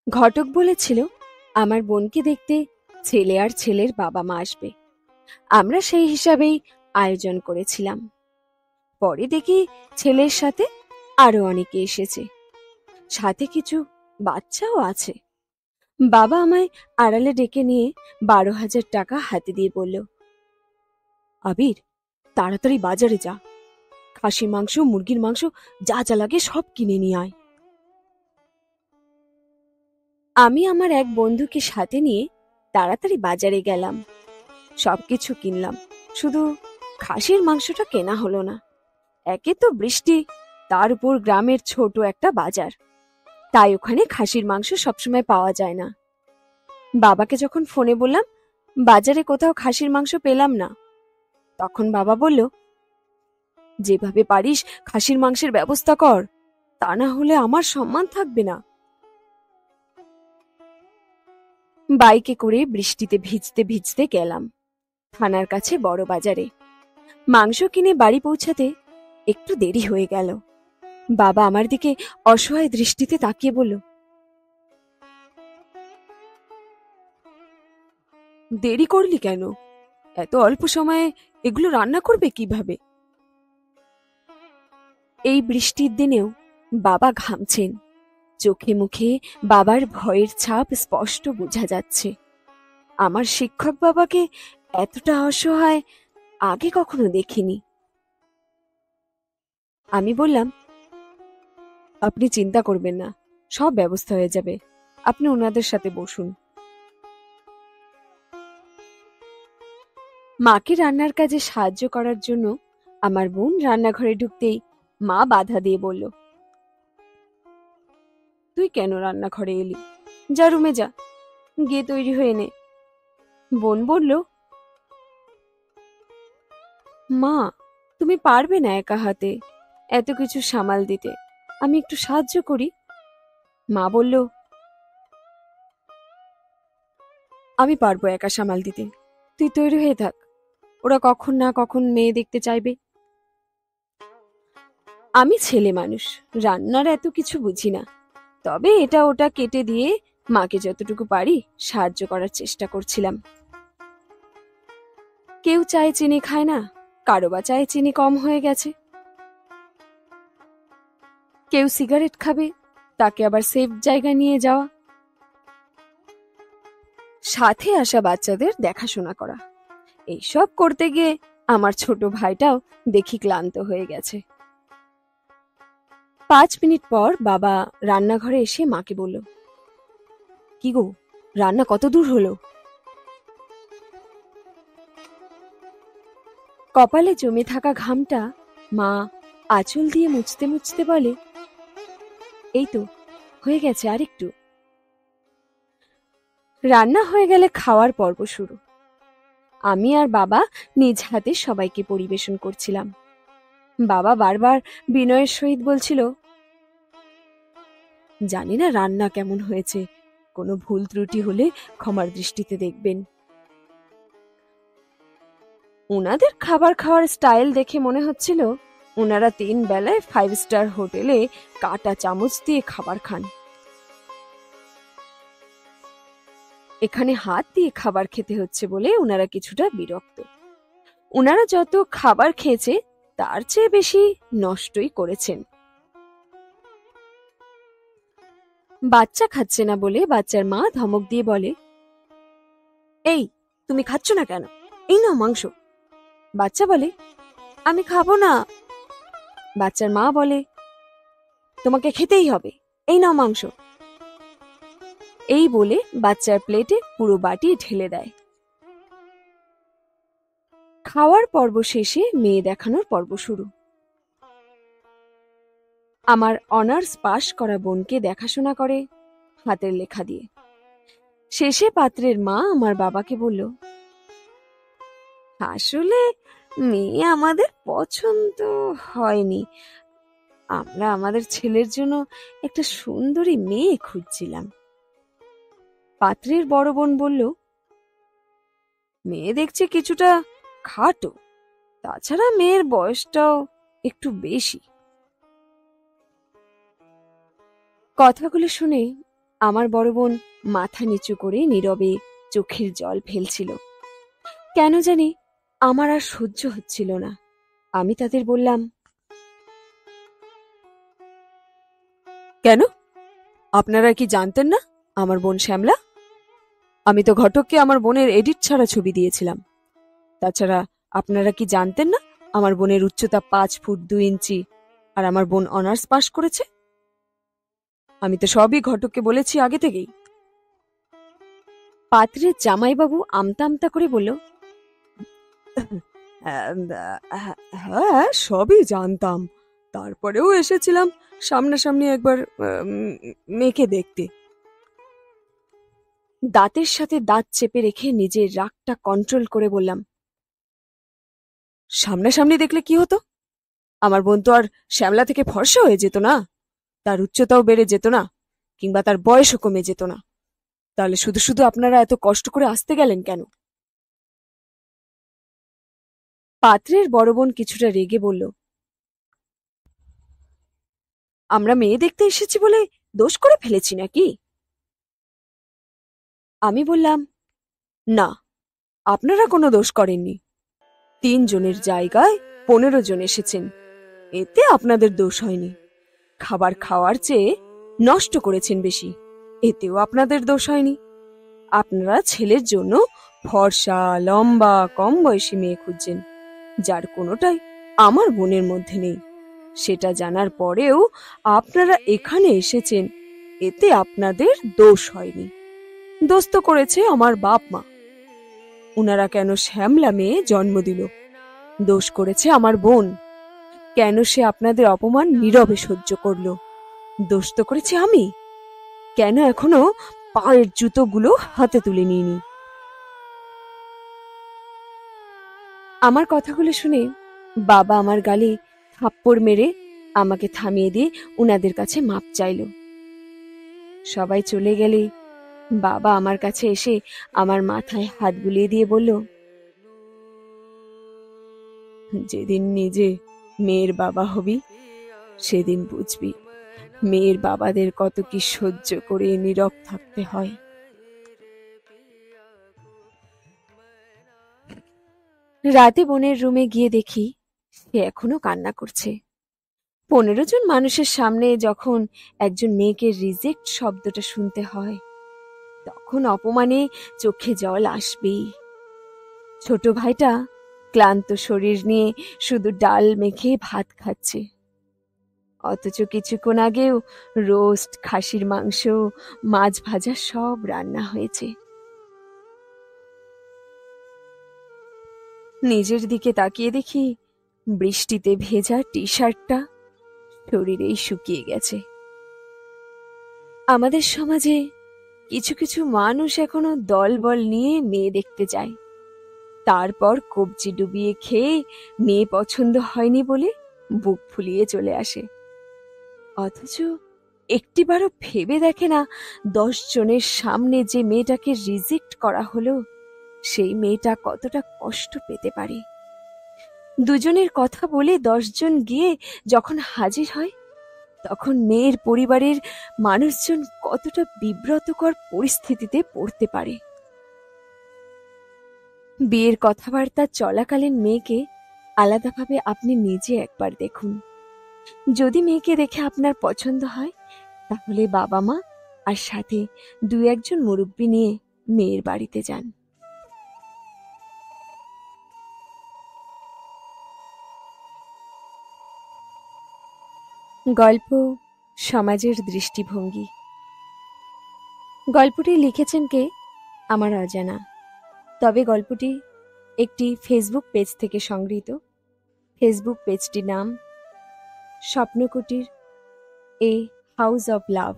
ঘটক বলেছিল আমার বোনকে দেখতে ছেলে আর ছেলের বাবা মা আসবে। আমরা সেই হিসাবেই আয়োজন করেছিলাম। পরে দেখি ছেলের সাথে আরো অনেকে এসেছে, সাথে কিছু বাচ্চাও আছে। বাবা আমায় আড়ালে ডেকে নিয়ে 12,000 টাকা হাতে দিয়ে বলল, আবির, তাড়াতাড়ি বাজারে যা, খাসির মাংস, মুরগির মাংস, যা যা লাগে সব কিনে নিয়ে আয়। আমি আমার এক বন্ধুকে সাথে নিয়ে তাড়াতাড়ি বাজারে গেলাম। সবকিছু কিনলাম, শুধু খাসির মাংসটা কেনা হলো না। একে তো বৃষ্টি, তার উপর গ্রামের ছোট একটা বাজার, তাই ওখানে খাসির মাংস সবসময় পাওয়া যায় না। বাবাকে যখন ফোনে বললাম বাজারে কোথাও খাসির মাংস পেলাম না, তখন বাবা বলল, যেভাবে পারিস খাসির মাংসের ব্যবস্থা কর, তা না হলে আমার সম্মান থাকবে না। বাইকে করে বৃষ্টিতে ভিজতে ভিজতে গেলাম থানার কাছে বড় বাজারে। মাংস কিনে বাড়ি পৌঁছাতে একটু দেরি হয়ে গেল। বাবা আমার দিকে অসহায় দৃষ্টিতে তাকিয়ে বলল, দেরি করলি কেন? এত অল্প সময়ে এগুলো রান্না করবে কিভাবে? এই বৃষ্টির দিনেও বাবা ঘামছেন, চোখে মুখে বাবার ভয়ের ছাপ স্পষ্ট বোঝা যাচ্ছে। আমার শিক্ষক বাবাকে এতটা অসহায় আগে কখনো দেখিনি। আমি বললাম, আপনি চিন্তা করবেন না, সব ব্যবস্থা হয়ে যাবে, আপনি ওনাদের সাথে বসুন। মাকে রান্নার কাজে সাহায্য করার জন্য আমার বোন রান্নাঘরে ঢুকতেই মা বাধা দিয়ে বলল, তুই কেন রান্নাঘরে এলি? যা রুমে যা, গিয়ে তৈরি হয়ে নে। বোন বলল, মা, তুমি পারবে না একা হাতে এত কিছু সামাল দিতে, আমি একটু সাহায্য করি। মা বলল, আমি পারবো একা সামাল দিতে, তুই তৈরি হয়ে থাক, ওরা কখন না কখন মেয়ে দেখতে চাইবে। আমি ছেলে মানুষ, রান্নার এত কিছু বুঝি না, তবে এটা ওটা কেটে দিয়ে মাকে যতটুকু পারি সাহায্য করার চেষ্টা করছিলাম। কেউ চায়ে চিনি খায় না, কারো বা চায়ে চিনি কম হয়ে গেছে। কেউ সিগারেট খাবে, তাকে আবার সেফ জায়গায় নিয়ে যাওয়া, সাথে আসা বাচ্চাদের দেখাশোনা করা, এইসব করতে গিয়ে আমার ছোট ভাইটাও দেখি ক্লান্ত হয়ে গেছে। 5 মিনিট পর বাবা রান্নাঘরে এসে মাকে বলল, কি গো, রান্না কত দূর হলো? কপালে জমে থাকা ঘামটা মা আঁচল দিয়ে মুছতে মুছতে বলে, এই তো হয়ে গেছে, আরেকটু। রান্না হয়ে গেলে খাওয়ার পর্ব শুরু। আমি আর বাবা নিজ হাতে সবাইকে পরিবেশন করছিলাম। বাবা বারবার বিনয়ের সহিত বলছিল, জানি না রান্না কেমন হয়েছে, কোনো ভুল ত্রুটি হলে ক্ষমার দৃষ্টিতে দেখবেন। ওনাদের খাবার খাওয়ার স্টাইল দেখে মনে হচ্ছিল ওনারা 3 বেলায় 5 স্টার হোটেলে কাঁটা চামচ দিয়ে খাবার খান। এখানে হাত দিয়ে খাবার খেতে হচ্ছে বলে ওনারা কিছুটা বিরক্ত। ওনারা যত খাবার খেয়েছে তার চেয়ে বেশি নষ্টই করেছেন। বাচ্চা খাচ্ছে না বলে বাচ্চার মা ধমক দিয়ে বলে, এই, তুমি খাচ্ছ না কেন? এই নাও মাংস। বাচ্চা বলে, আমি খাবো না। বাচ্চার মা বলে, তোমাকে খেতেই হবে, এই নাও মাংস। এই বলে বাচ্চার প্লেটে পুরো বাটি ঢেলে দেয়। খাওয়ার পর্ব শেষে মেয়ে দেখানোর পর্ব শুরু। আমার অনার্স পাশ করা বোনকে দেখাশোনা করে হাতের লেখা দিয়ে। শেষে পাত্রের মা আমার বাবাকে বলল, আসলে মেয়ে আমাদের পছন্দ হয়নি, আমরা আমাদের ছেলের জন্য একটা সুন্দরী মেয়ে খুঁজছিলাম। পাত্রের বড় বোন বলল, মেয়ে দেখছে কিছুটা খাটো, তাছাড়া মেয়ের বয়সটাও একটু বেশি। কথাগুলো শুনে আমার বড় বোন মাথা নিচু করে নীরবে চোখের জল ফেলছিল। কেন জানি আমার আর সহ্য হচ্ছিল না। আমি তাদের বললাম, কেন, আপনারা কি জানতেন না আমার বোন শ্যামলা? আমি তো ঘটককে আমার বোনের এডিট ছাড়া ছবি দিয়েছিলাম। তাছাড়া আপনারা কি জানতেন না আমার বোনের উচ্চতা 5 ফুট 2 ইঞ্চি আর আমার বোন অনার্স পাশ করেছে? আমি তো সবই ঘটককে বলেছি আগে থেকেই। পাত্রের জামাইবাবু আমতা আমতা করে বলল, হ্যাঁ সবই জানতাম, তারপরেও এসেছিলাম সামনাসামনি একবার মেয়েকে দেখতে। দাঁতের সাথে দাঁত চেপে রেখে নিজের রাগটা কন্ট্রোল করে বললাম, সামনাসামনি দেখলে কি হতো? আমার বোন তো আর শ্যামলা থেকে ফর্সা হয়ে যেত না, তার উচ্চতাও বেড়ে যেত না, কিংবা তার বয়সও কমে যেত না। তাহলে শুধু শুধু আপনারা এত কষ্ট করে আসতে গেলেন কেন? পাত্রের বড় বোন কিছুটা রেগে বলল, আমরা মেয়ে দেখতে এসেছি বলে দোষ করে ফেলেছি নাকি? আমি বললাম, না, আপনারা কোনো দোষ করেননি। 3 জনের জায়গায় 15 জন এসেছেন, এতে আপনাদের দোষ হয়নি। খাবার খাওয়ার চেয়ে নষ্ট করেছেন বেশি, এতেও আপনাদের দোষ হয়নি। আপনারা ছেলের জন্য ফর্সা, লম্বা, কম বয়সী মেয়ে খুঁজছেন, যার কোনোটাই আমার বোনের মধ্যে নেই। সেটা জানার পরেও আপনারা এখানে এসেছেন, এতে আপনাদের দোষ হয়নি। দোষ তো করেছে আমার বাপ মা। উনারা কেন শ্যামলা মেয়ে জন্ম দিল? দোষ করেছে আমার বোন। কেন সে আপনাদের অপমান নীরবে সহ্য করল? দোষ তো করেছি আমি। কেন এখনো পায়ের জুতোগুলো হাতে তুলে নিইনি? আমার কথাগুলো শুনে বাবা আমার গালে থাপ্পড় মেরে আমাকে থামিয়ে দিয়ে উনাদের কাছে মাপ চাইল। সবাই চলে গেলে বাবা আমার কাছে এসে আমার মাথায় হাত বুলিয়ে দিয়ে বলল, যেদিন নিজে মেয়ের বাবা হবি সেদিন বুঝবি মেয়ের বাবাদের কত কি সহ্য করে নীরব থাকতে হয়। রাতে বোনের রুমে গিয়ে দেখি সে এখনো কান্না করছে। 15 জন মানুষের সামনে যখন একজন মেয়েকে রিজেক্ট শব্দটা শুনতে হয়, তখন অপমানে চোখে জল আসবেই। ছোট ভাইটা ক্লান্ত শরীর নিয়ে শুধু ডাল মেখে ভাত খাচ্ছে, অথচ কিছুক্ষণ আগেও রোস্ট, খাসির মাংস, মাছ ভাজা সব রান্না হয়েছে। নিজের দিকে তাকিয়ে দেখি বৃষ্টিতে ভেজা টি শার্টটা শরীরেই শুকিয়ে গেছে। আমাদের সমাজে কিছু কিছু মানুষ এখনো দলবল নিয়ে মেয়ে দেখতে যায়, তারপর কবজি ডুবিয়ে খেয়ে মেয়ে পছন্দ হয়নি বলে বুক ফুলিয়ে চলে আসে। অথচ একটিবারও ভেবে দেখে না 10 জনের সামনে যে মেয়েটাকে রিজেক্ট করা হলো, সেই মেয়েটা কতটা কষ্ট পেতে পারে। দুজনের কথা বলে 10 জন গিয়ে যখন হাজির হয়, তখন মেয়ের পরিবারের মানুষজন কতটা বিব্রতকর পরিস্থিতিতে পড়তে পারে। বিয়ের কথাবার্তা চলাকালীন মেয়েকে আলাদাভাবে আপনি নিজে একবার দেখুন। যদি মেয়েকে দেখে আপনার পছন্দ হয়, তাহলে বাবা মা আর সাথে 2-1 জন মুরব্বি নিয়ে মেয়ের বাড়িতে যান। গল্প সমাজের দৃষ্টিভঙ্গি। গল্পটি লিখেছেন কে আমার অজানা, তবে গল্পটি একটি ফেসবুক পেজ থেকে সংগৃহীত। ফেসবুক পেজটির নাম স্বপ্নকুটির এ হাউস অব লাভ।